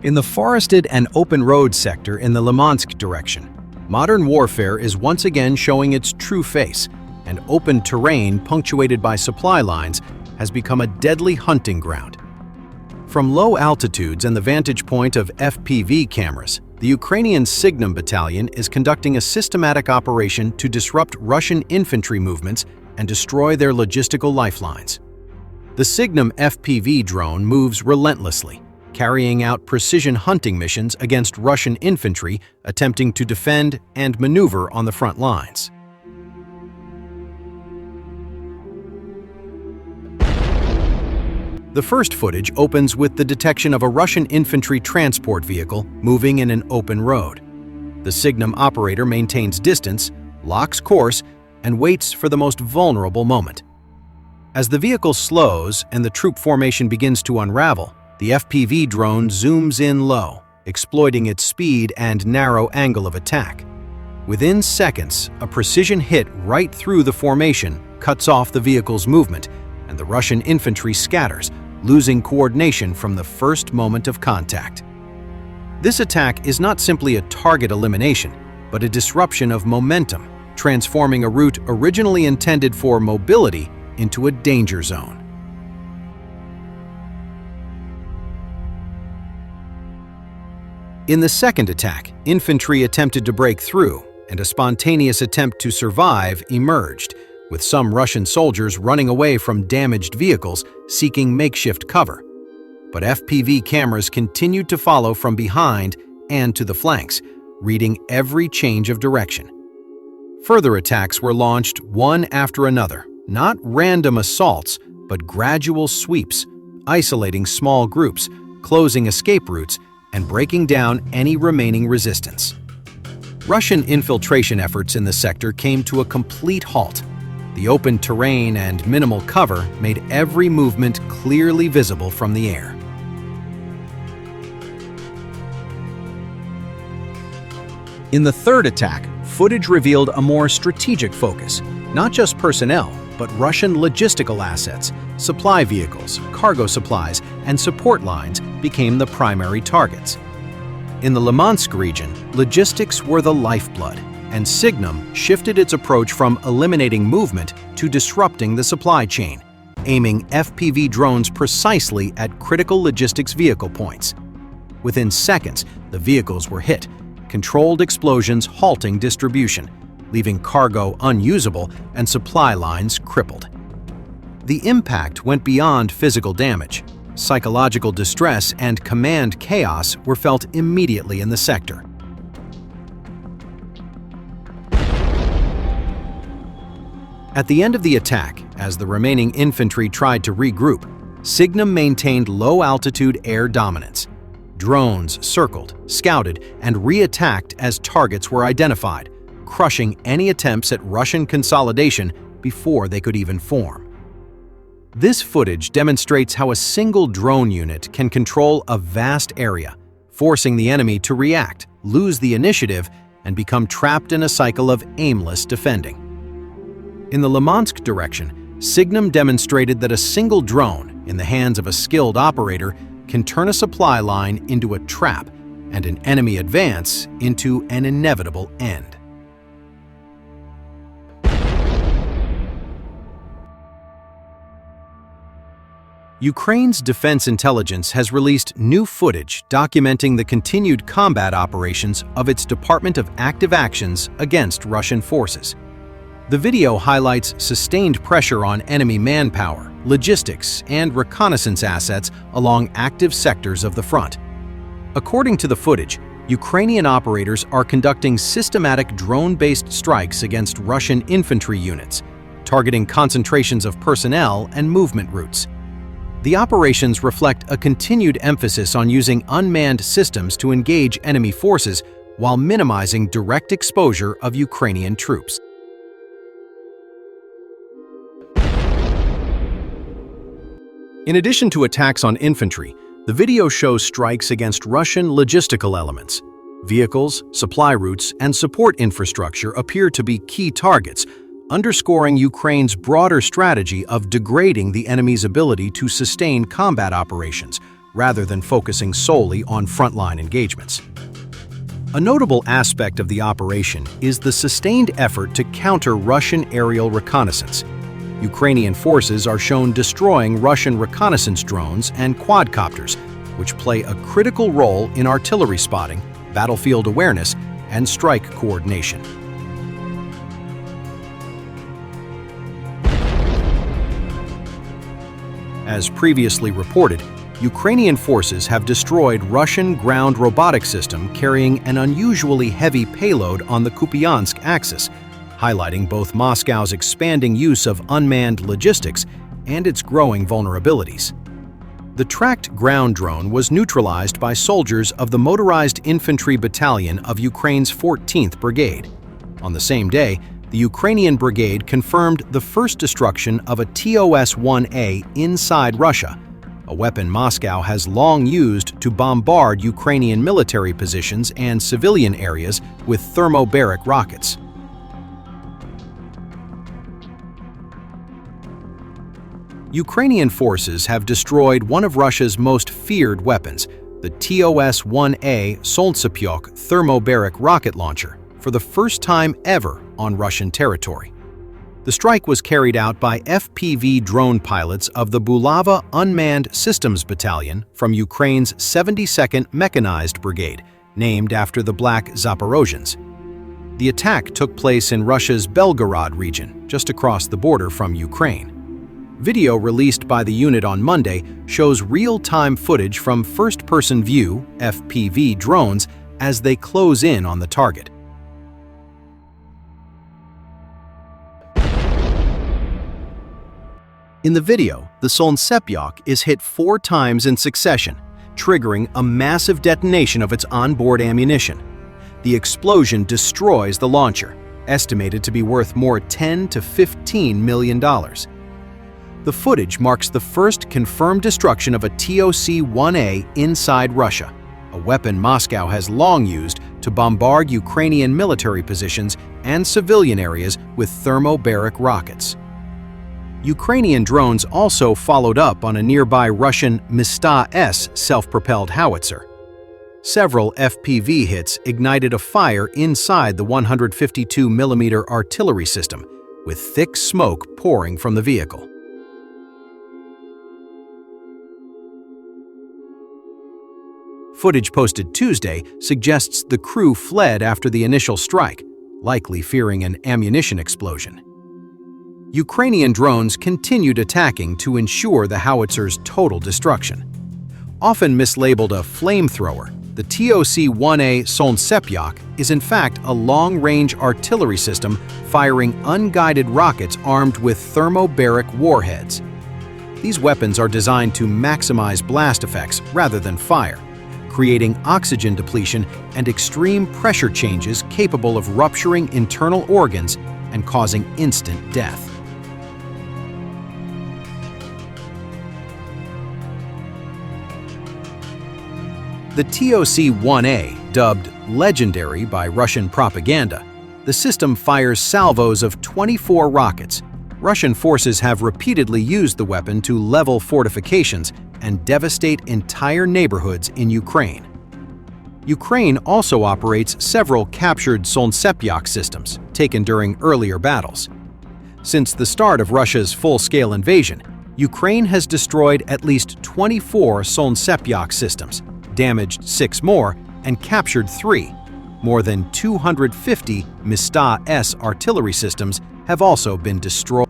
In the forested and open road sector in the Lymansk direction, modern warfare is once again showing its true face, and open terrain punctuated by supply lines has become a deadly hunting ground. From low altitudes and the vantage point of FPV cameras, the Ukrainian SIGNUM Battalion is conducting a systematic operation to disrupt Russian infantry movements and destroy their logistical lifelines. The SIGNUM FPV drone moves relentlessly, carrying out precision hunting missions against Russian infantry attempting to defend and maneuver on the front lines. The first footage opens with the detection of a Russian infantry transport vehicle moving in an open road. The SIGNUM operator maintains distance, locks course, and waits for the most vulnerable moment. As the vehicle slows and the troop formation begins to unravel, the FPV drone zooms in low, exploiting its speed and narrow angle of attack. Within seconds, a precision hit right through the formation cuts off the vehicle's movement, and the Russian infantry scatters, losing coordination from the first moment of contact. This attack is not simply a target elimination, but a disruption of momentum, transforming a route originally intended for mobility into a danger zone. In the second attack, infantry attempted to break through, and a spontaneous attempt to survive emerged, with some Russian soldiers running away from damaged vehicles seeking makeshift cover. But FPV cameras continued to follow from behind and to the flanks, reading every change of direction. Further attacks were launched one after another, not random assaults, but gradual sweeps, isolating small groups, closing escape routes, and breaking down any remaining resistance. Russian infiltration efforts in the sector came to a complete halt. The open terrain and minimal cover made every movement clearly visible from the air. In the third attack, footage revealed a more strategic focus, not just personnel, but Russian logistical assets, supply vehicles, cargo supplies, and support lines became the primary targets. In the Lymansk region, logistics were the lifeblood, and SIGNUM shifted its approach from eliminating movement to disrupting the supply chain, aiming FPV drones precisely at critical logistics vehicle points. Within seconds, the vehicles were hit, controlled explosions halting distribution, leaving cargo unusable and supply lines crippled. The impact went beyond physical damage. Psychological distress and command chaos were felt immediately in the sector. At the end of the attack, as the remaining infantry tried to regroup, SIGNUM maintained low-altitude air dominance. Drones circled, scouted, and re-attacked as targets were identified, crushing any attempts at Russian consolidation before they could even form. This footage demonstrates how a single drone unit can control a vast area, forcing the enemy to react, lose the initiative, and become trapped in a cycle of aimless defending. In the Lymansk direction, SIGNUM demonstrated that a single drone, in the hands of a skilled operator, can turn a supply line into a trap and an enemy advance into an inevitable end. Ukraine's defense intelligence has released new footage documenting the continued combat operations of its Department of Active Actions against Russian forces. The video highlights sustained pressure on enemy manpower, logistics, and reconnaissance assets along active sectors of the front. According to the footage, Ukrainian operators are conducting systematic drone-based strikes against Russian infantry units, targeting concentrations of personnel and movement routes. The operations reflect a continued emphasis on using unmanned systems to engage enemy forces while minimizing direct exposure of Ukrainian troops. In addition to attacks on infantry, the video shows strikes against Russian logistical elements. Vehicles, supply routes, and support infrastructure appear to be key targets, underscoring Ukraine's broader strategy of degrading the enemy's ability to sustain combat operations, rather than focusing solely on frontline engagements. A notable aspect of the operation is the sustained effort to counter Russian aerial reconnaissance. Ukrainian forces are shown destroying Russian reconnaissance drones and quadcopters, which play a critical role in artillery spotting, battlefield awareness, and strike coordination. As previously reported, Ukrainian forces have destroyed Russian ground robotic system carrying an unusually heavy payload on the Kupiansk axis, highlighting both Moscow's expanding use of unmanned logistics and its growing vulnerabilities. The tracked ground drone was neutralized by soldiers of the Motorized Infantry Battalion of Ukraine's 14th Brigade. On the same day, the Ukrainian brigade confirmed the first destruction of a TOS-1A inside Russia, a weapon Moscow has long used to bombard Ukrainian military positions and civilian areas with thermobaric rockets. Ukrainian forces have destroyed one of Russia's most feared weapons, the TOS-1A Solntsepyok thermobaric rocket launcher, for the first time ever on Russian territory. The strike was carried out by FPV drone pilots of the Bulava Unmanned Systems Battalion from Ukraine's 72nd Mechanized Brigade, named after the Black Zaporozhians. The attack took place in Russia's Belgorod region, just across the border from Ukraine. Video released by the unit on Monday shows real-time footage from first-person view (FPV) drones as they close in on the target. In the video, the Solntsepyok is hit 4 times in succession, triggering a massive detonation of its onboard ammunition. The explosion destroys the launcher, estimated to be worth more $10 to $15 million. The footage marks the first confirmed destruction of a TOS-1A inside Russia, a weapon Moscow has long used to bombard Ukrainian military positions and civilian areas with thermobaric rockets. Ukrainian drones also followed up on a nearby Russian Mista-S self-propelled howitzer. Several FPV hits ignited a fire inside the 152mm artillery system, with thick smoke pouring from the vehicle. Footage posted Tuesday suggests the crew fled after the initial strike, likely fearing an ammunition explosion. Ukrainian drones continued attacking to ensure the howitzer's total destruction. Often mislabeled a flamethrower, the TOS-1A Solntsepyok is in fact a long-range artillery system firing unguided rockets armed with thermobaric warheads. These weapons are designed to maximize blast effects rather than fire, creating oxygen depletion and extreme pressure changes capable of rupturing internal organs and causing instant death. The TOS-1A, dubbed legendary by Russian propaganda, the system fires salvos of 24 rockets. Russian forces have repeatedly used the weapon to level fortifications and devastate entire neighborhoods in Ukraine. Ukraine also operates several captured Solntsepyok systems, taken during earlier battles. Since the start of Russia's full-scale invasion, Ukraine has destroyed at least 24 Solntsepyok systems, damaged 6 more, and captured 3. More than 250 Mista-S artillery systems have also been destroyed.